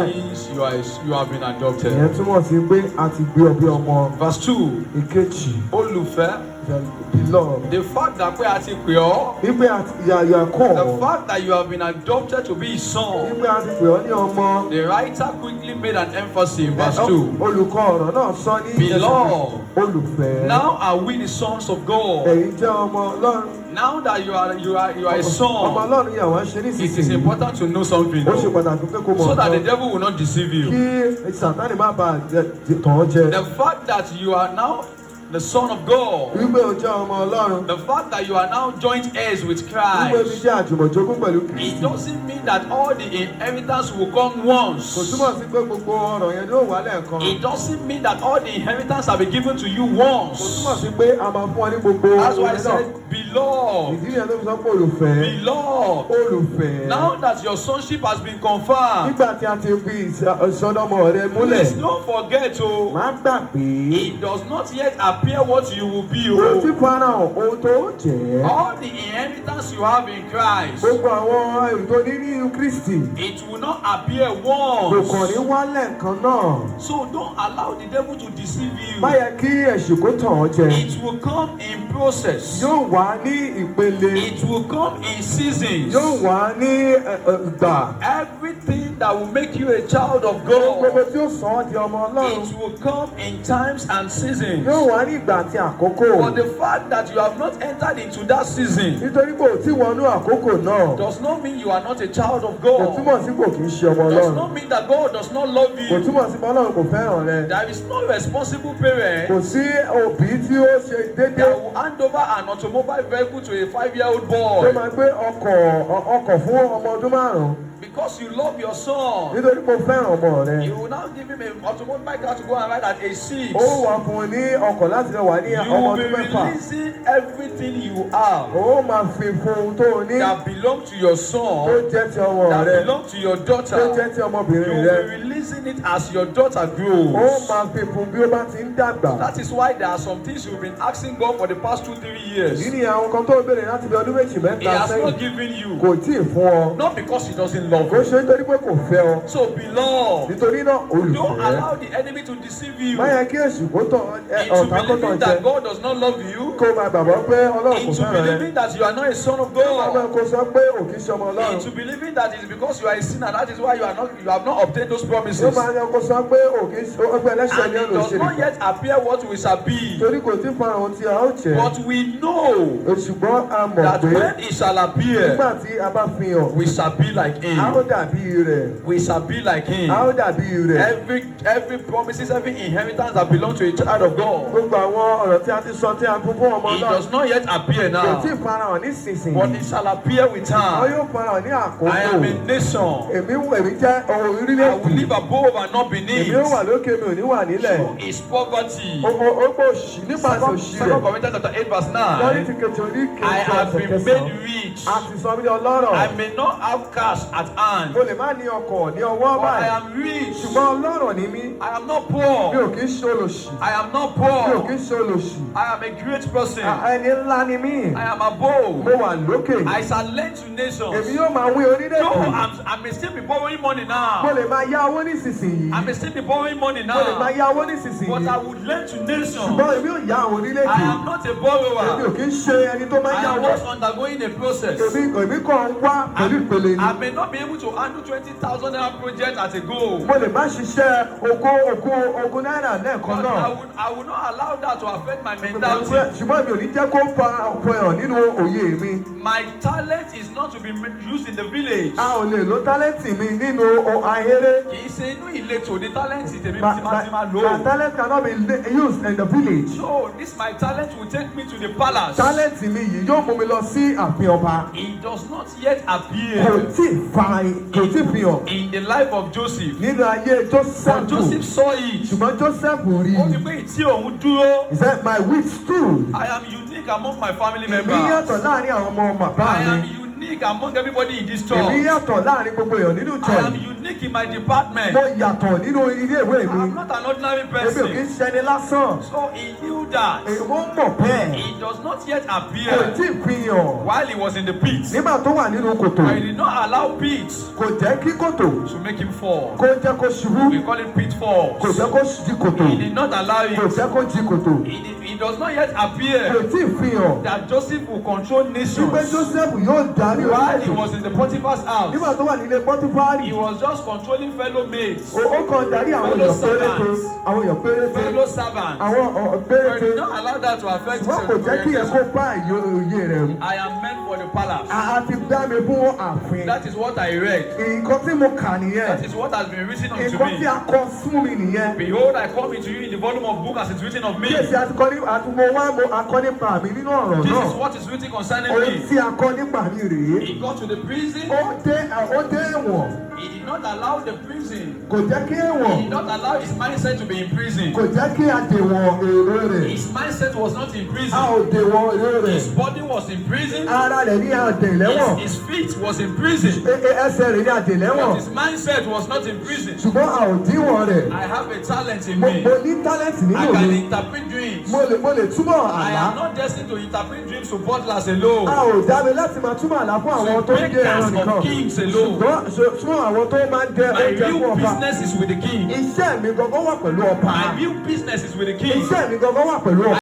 means you have been adopted. ìyẹn túmọ̀ sí pé a ti gbé ọ bí ọmọ. Verse 2. ìkejì. Olùfẹ́. Beloved. The fact that pé a ti pè ọ́. wípé you are called. The fact that you have been adopted to be his son. wípé a ti pè ọ́ ní ọmọ. The writer quickly made an emphasis in verse 2. olùkọ́ ọ̀rọ̀ náà sọ ní Beloved. olùfẹ́. Now are we the sons of God? ẹ̀yin jẹ́ ọmọ Ọlọ́run. Now that you are a son, ọmọ Ọlọ́run yà wá ṣe ní it is important to know something, ó ṣe pàtàkì pé kó mọ̀ so that the devil will not deceive you. kí Sátánì má bàa tàn ọ́ jẹ. The fact that you are now the son of God, wípé o jẹ́ ọmọ Ọlọ́run. the fact that you are now joint heirs with wípé mi Christ, jẹ́ àjùmọ̀jogún pẹ̀lú it Kristi. doesn't mean that all the inheritance will come once. kò túmọ̀ sí pé gbogbo ọ̀rọ̀ yẹn yóò wá lẹ́ẹ̀kan. It doesn't mean that all the inheritance will be given to you kò once. túmọ̀ sí pé a máa fún ọ ní gbogbo That's why I náà. said, beloved, ìdí nìyẹn tó fi sọ pé olùfẹ́. beloved. olùfẹ́. Now that your sonship has been confirmed, nígbà tí a ti fi ìsọdọmọ rẹ please múlẹ̀. don't forget, oh, má gbà pé. it does not yet appear what you will be. o ti Oh. farahàn ohun tó jẹ́. All the inheritance you have in Christ, gbogbo àwọn ẹrù tó ní nínú Kristi. it will not appear kò kàn ní once. wálẹ̀ kan náà. So don't allow the devil to deceive má you. yẹ kí ẹ̀sìn kó tàn ọ́ jẹ. It will come in process. yóò wá ní ìpele. It will come in seasons. yóò wá ní ìgbà. Everything that will make you a child of gbogbo God, tí ó sọ ọ́ di ọmọ Ọlọ́run. it will come in times and seasons. yóò wá ní ìgbà àti àkókò. But the fact that you have not entered into that season nítorí pé ò tí wọnú àkókò náà. does not mean you are not a child of kò God. túmọ̀ sí kò kì í ṣe ọmọ Does Ọlọ́run. not mean that God does not love kò you. túmọ̀ sí pé Ọlọ́run kò fẹ́ràn rẹ. There is no responsible parent kò sí òbí tí ó ṣe déédéé. that will hand over an automobile vehicle to a 5-year-old tó boy máa gbé ọkọ̀ fún ọmọ ọdún márùn-ún. because you love your son. nítorí pé o fẹ́ràn ọmọ rẹ. You will now give him an automobile car to go and ride at age 6. ó wà fún un ní ọkọ̀ láti lọ wà ní You ọmọ will be ọdún mẹ́fà. releasing everything you have ó máa fi fún un tó o ní. that belong to your tó son, jẹ́ ti ọmọ that rẹ. belong to your tó daughter. jẹ́ ti You ọmọbìnrin will rẹ. be releasing it as your daughter grows. ó máa fi fún bí ó bá ti ń dàgbà. That is why there are some things you've been asking God for the past 2-3 years. èyí ni àwọn kan tó ń béèrè láti bí ọdún méjì He mẹ́ta has not sẹ́yìn. given you. kò tí ì fún ọ. Not because he doesn't love kò you. ṣe nítorí pé kò fẹ́ ọ. So beloved, nítorí náà don't olùfẹ́. allow the enemy to deceive you má yẹ kí èṣù kó tàn into ọ̀tá kó tàn believing jẹ. that God does not love you, kó o máa gbàgbọ́ pé Ọlọ́run kò into fẹ́ràn rẹ. believing that you are not a son of kó o máa God, kó sọ pé ò kì í ṣe ọmọ Ọlọ́run. into believing that it's because you are a sinner, that is why you have not obtained those ó promises. máa yẹ kó sọ pé ò kì í ṣe ọgbẹ́ ẹlẹ́ṣẹ̀ And ní it ọ̀nà does not òṣèlú. yet appear what we shall be. torí kò tí ì fara ohun tí a ó jẹ́. But we know ṣùgbọ́n a mọ̀ that pé when it shall appear, nígbà tí a bá fi hàn, we shall be like a ó him. dàbí rẹ̀. We shall be like him. a ó dàbí rẹ̀. Every promises, every inheritance that belongs to a child of God, gbogbo àwọn ọ̀rọ̀ tí a ti sọ tí a fún fún ọmọ it náà does not yet appear kò tí now, ì fara hàn nísinsìnyí. but it shall appear with àwọn time. yóò fara hàn ní àkókò. I am a nation. èmi jẹ́ ohun I will orílẹ̀-èdè. live above and not beneath. èmi ó wà lókè mi ò ní wà nílẹ̀. True is poverty. ó gbọ́ òṣì nípasẹ̀ òṣì Second rẹ̀. Corinthians chapter 8 verse lórí ti 9. kejì orí I kejì have ọ̀sẹ̀ been kẹsàn-án. made rich. a ti sọ mí ní ọlọ́rọ̀. I may not have cash at hand, mo lè má ní ọkọ̀ ní ọwọ́ but I báyìí. am rich. ṣùgbọ́n ọlọ́rọ̀ ni mí. I am not mi poor. ò kì í ṣe olòṣì. I am not mi ò kì poor. í ṣe olòṣì. I am a great person. ẹni ńlá ni mí. I am mo above. wà lókè. I shall lend to èmi nations. yóò máa wí No, orílẹ̀-èdè. I may still be borrowing money mo now. lè máa yá owó nísinsìnyí. I may still be borrowing money mo lè máa now. yá owó But nísinsìnyí. I would lend to nations. ṣùgbọ́n èmi ò yá àwọn I orílẹ̀-èdè. am not a èmi ò borrower. kì í ṣe ẹni tó máa I yá am owó. just undergoing a process. èmi kàn ń wá pẹ̀lú ìpele ni. I may not be able to handle 20,000 naira project at a go. mo lè má ṣiṣẹ́ ogún náírà lẹ́ẹ̀kan But náà. I will not allow that to affect my mentality. ṣùgbọ́n mi ò ní jẹ́ kó fa ọ̀pọ̀ ẹ̀hàn nínú òye mi. My talent is not to be used in the village. a ò lè lo tálẹ́ǹtì mi nínú ahéré. Kì í ṣe inú ìletò ní talent tèmi My ti máa lò. talent cannot be used in the village. So this my talent will take me to the palace. Tálẹ́ǹtì mi yìí yóò mú mi lọ sí ààfin ọba. It does not yet Kò appear tí ì fi hàn in the life of Joseph. nínú ayé But Joseph. Joseph saw it. Ṣùgbọ́n Joseph rí Ó ní i. pé tí òun dúró. He said my wit stood. I am unique among my family Èmi members. yàtọ̀ láàrin àwọn ọmọ bàbá I am mi. unique unique among everybody in this Èmi church. yàtọ̀ láàrin gbogbo èèyàn nínú I church. am unique in my department. Mo yàtọ̀ nínú ilé ìwé I mi. am not an ordinary Èmi ò kí ń person. ṣẹni lásán. So he knew that Èmi mọ̀ bẹ́ẹ̀. he does not yet Kò appear tí ì fi hàn. while he was in the pit. Nígbà tó wà nínú kòtò, I did not allow pit kò jẹ́ kí kòtò to make him fall. kó jẹ́ kó ṣubú. We call it pitfalls. Kò jẹ́ kó di kòtò. He did not allow Kò it. jẹ́ kó di kòtò. He does not yet Kò appear tí ì fi hàn. that Joseph will control Wípé nations. Joseph yóò darí While he orílẹ̀-èdè. was in the Potiphar's house, Nígbà tó wà nílé he Pọ́tífárì, was just controlling fellow mates, ó kàn darí àwọn Fellow èèyàn péréte. servants. Àwọn èèyàn péréte. fellow servants. Àwọn But péréte. he did not allow that to affect Wọ́n kò his jẹ́ kí yẹn kó orientation. bá òye rẹ̀ mu. I am meant for the palace. A ti dá mi fún ààfin. That is what I read. Nǹkan tí mo kà That nìyẹn. is what has been written unto Nǹkan tí me. a kọ fún mi nìyẹn. Behold, I come into you in the volume of book as it's written of me. Kíyèsí mo wá mo akọ nípa mi nínú ọ̀rọ̀ This is náà. what is written concerning Ohun me. tí a kọ nípa mi rèé. He got to the prison. Ó dé ẹ̀wọ̀n. He did not allow the prison. Kò jẹ́ kí He ẹ̀wọ̀n. did not allow his mindset to be in prison. Kò jẹ́ kí a dèwọ̀n èrò rẹ̀. His mindset was not in A prison. ò dèwọ̀n èrò rẹ̀. His body was in prison. Ara rẹ̀ ní àdèlẹ́wọ̀n. His feet was in prison. Ẹsẹ̀ rẹ̀ ní But àdèlẹ́wọ̀n. his mindset was not in prison. Ṣùgbọ́n a ò díwọ̀n rẹ̀. I have a talent in Mo me. ní tálẹ́ǹtì I nínú can mi. interpret dreams. Mo lè túmọ̀ I àlá. am not destined to interpret dreams to butlers A alone. ò dá mi láti máa túmọ̀ àlá fún àwọn tó ń jẹ ẹran Breakers nìkan. of kings alone. Ṣùgbọ́n túmọ̀ àwọn tó máa ń jẹ My oúnjẹ fún real ọba. business is with the king. Iṣẹ́ mi gangan wà pẹ̀lú ọba. My real business is with the king. Iṣẹ́ mi gangan wà pẹ̀lú ọba.